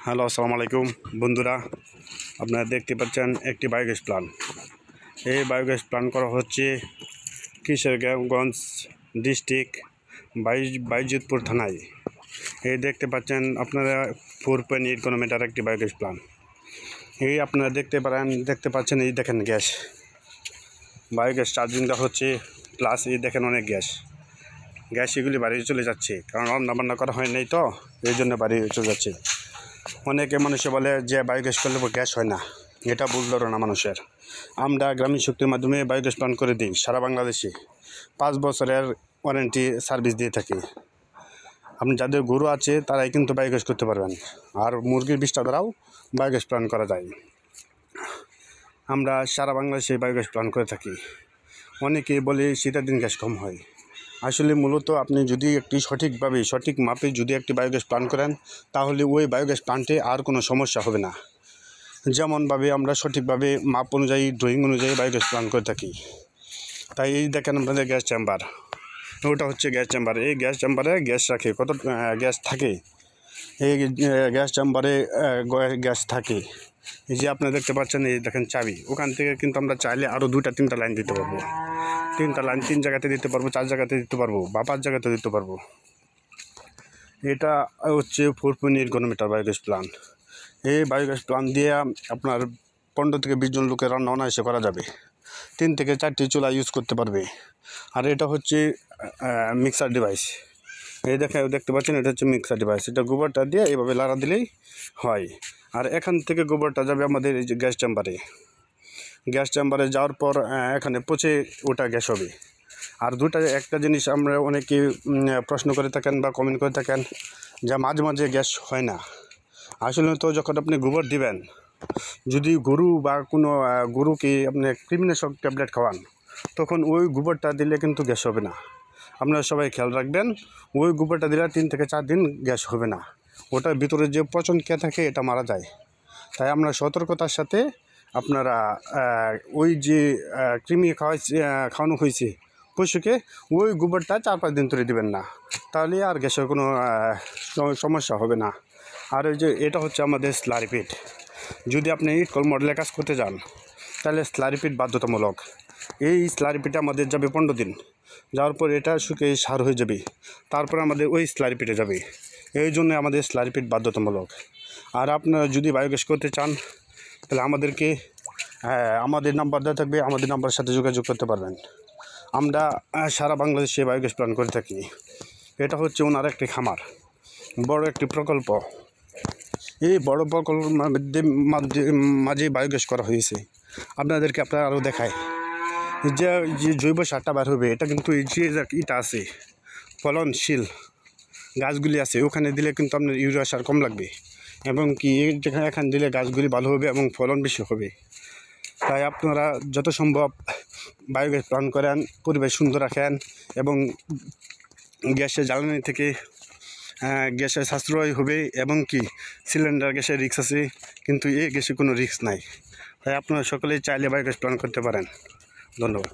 Hello, আসসালামু আলাইকুম বন্ধুরা। আপনারা দেখতে পাচ্ছেন একটি বায়োগ্যাস প্ল্যান্ট। এই বায়োগ্যাস প্ল্যান্ট করা হচ্ছে কিশোরগঞ্জ ডিস্ট্রিক্ট বাইজিতপুর থানায়। এই দেখতে পাচ্ছেন আপনারা 4.8 কিলোমিটার একটি বায়োগ্যাস প্ল্যান্ট। এই আপনারা দেখতে পাচ্ছেন, এই দেখেন গ্যাস, বায়োগ্যাস চার্জিং দেওয়া হচ্ছে, প্লাস এই দেখেন অনেক গ্যাস এগুলি বাড়ি চলে যাচ্ছে, কারণ রান্নাবান্না করা হয় নাই তো, এই জন্য বাড়ি চলে যাচ্ছে। অনেকে মানুষে বলে যে বায়োগ্যাস করলে গ্যাস হয় না, এটা ভুল ধারণা মানুষের। আমরা গ্রামীণ শক্তির মাধ্যমে বায়োগ্যাস প্ল্যান্ট করে দিই সারা বাংলাদেশে। 5 বছরের ওয়ারেন্টি সার্ভিস দিয়ে থাকি। আপনি যাদের গরু আছে তারাই কিন্তু বায়োগ্যাস করতে পারবেন, আর মুরগির বিষটা দ্বারাও বায়োগ্যাস প্ল্যান্ট করা যায়। আমরা সারা বাংলাদেশে বায়োগ্যাস প্ল্যান্ট করে থাকি। অনেকে বলে শীতের দিন গ্যাস কম হয়। আসলে মূলত আপনি যদি একটি সঠিক মাপে যদি একটি বায়োগ্যাস প্ল্যান্ট করেন, তাহলে ওই বায়োগ্যাস প্ল্যান্টে আর কোনো সমস্যা হবে না। যেমনভাবে আমরা সঠিকভাবে মাপ অনুযায়ী, ড্রয়িং অনুযায়ী বায়োগ্যাস প্ল্যান্ট করে থাকি। তাই এই দেখেন আপনাদের গ্যাস চেম্বার, ওটা হচ্ছে গ্যাস চেম্বার। এই গ্যাস চেম্বারে গ্যাস রাখে, কত গ্যাস থাকে এই গ্যাস চেম্বারে, গ্যাস থাকে। এই যে আপনারা দেখতে পাচ্ছেন, এই দেখেন চাবি, ওখান থেকে কিন্তু আমরা চাইলে আরও 2-3টা লাইন দিতে পারবো। 3টা লাইন 3 জায়গাতে দিতে পারবো, 4 জায়গাতে দিতে পারবো, বা 5 জায়গাতে দিতে পারবো। এটা হচ্ছে 4.8 কিলোমিটার বায়োগ্যাস প্ল্যান্ট। এই বায়োগ্যাস প্ল্যান্ট দিয়ে আপনার 15 থেকে 20 জন লোকের রান্না অনায়াসে করা যাবে। 3 থেকে 4টি চুলা ইউজ করতে পারবে। আর এটা হচ্ছে মিক্সার ডিভাইস। এই দেখতে পাচ্ছেন, এটা হচ্ছে মিক্সার ডিভাইস। এটা গোবরটা দিয়ে এইভাবে লাড়া দিলেই হয়। আর এখান থেকে গোবরটা যাবে আমাদের এই যে গ্যাস চেম্বারে যাওয়ার পর এখানে পচে ওটা গ্যাস হবে। আর একটা জিনিস আমরা অনেকে প্রশ্ন করে থাকেন বা কমেন্ট করে থাকেন যে মাঝে মাঝে গ্যাস হয় না। আসলে তো যখন আপনি গোবর দিবেন, যদি গরু বা কোনো গরুকে আপনি কৃমিনাশক ট্যাবলেট খাওয়ান, তখন ওই গোবরটা দিলে কিন্তু গ্যাস হবে না। আপনারা সবাই খেয়াল রাখবেন, ওই গোবরটা দিলে 3 থেকে 4 দিন গ্যাস হবে না। ওটার ভিতরে যে পচন কে থাকে, এটা মারা যায়। তাই আমরা সতর্কতার সাথে আপনারা ওই যে কৃমি খাওয়ানো হয়েছে পশুকে, ওই গোবরটা 4-5 দিন ধরে দিবেন না, তাহলে আর গ্যাসের কোনো সমস্যা হবে না। আর ওই যে এটা হচ্ছে আমাদের স্লারি পিট। যদি আপনি ইটকল মডেলে কাজ করতে যান, তাহলে স্লারি পিট বাধ্যতামূলক। এই স্লারি পিটে আমাদের যাবে 15 দিন, যাওয়ার পর এটা শুকিয়ে সার হয়ে যাবে, তারপর আমাদের ওই স্লারি পিটে যাবে। এই জন্য আমাদের স্লারি পিট বাধ্যতামূলক। আর আপনারা যদি বায়োগ্যাস করতে চান, তাহলে আমাদের নাম্বার দেওয়া থাকবে, আমাদের নাম্বারের সাথে যোগাযোগ করতে পারবেন। আমরা সারা বাংলাদেশে বায়োগ্যাস প্ল্যান্ট করে থাকি। এটা হচ্ছে ওনার একটি খামার, বড় একটি প্রকল্প। এই বড় প্রকল্পের মাঝে বায়োগ্যাস করা হয়েছে। আপনারা আরও দেখায় যে জৈব সারটা বার হবে, এটা কিন্তু এই যে ইটা আছে, ফলনশীল গাছগুলি আছে, ওখানে দিলে কিন্তু আপনার ইউরিয়া সার কম লাগবে, এবং কি এখানে দিলে গাছগুলি ভালো হবে এবং ফলন বেশি হবে। তাই আপনারা যত সম্ভব বায়োগ্যাস প্ল্যান্ট করেন, পরিবেশ সুন্দর রাখেন, এবং গ্যাসের জ্বালানি থেকে গ্যাসের সাশ্রয় হবে, এবং কি সিলিন্ডার গ্যাসের রিস্ক আছে, কিন্তু এই গ্যাসে কোনো রিস্ক নাই। তাই আপনারা সকলেই চাইলে বায়োগ্যাস প্ল্যান্ট করতে পারেন। ধন্যবাদ।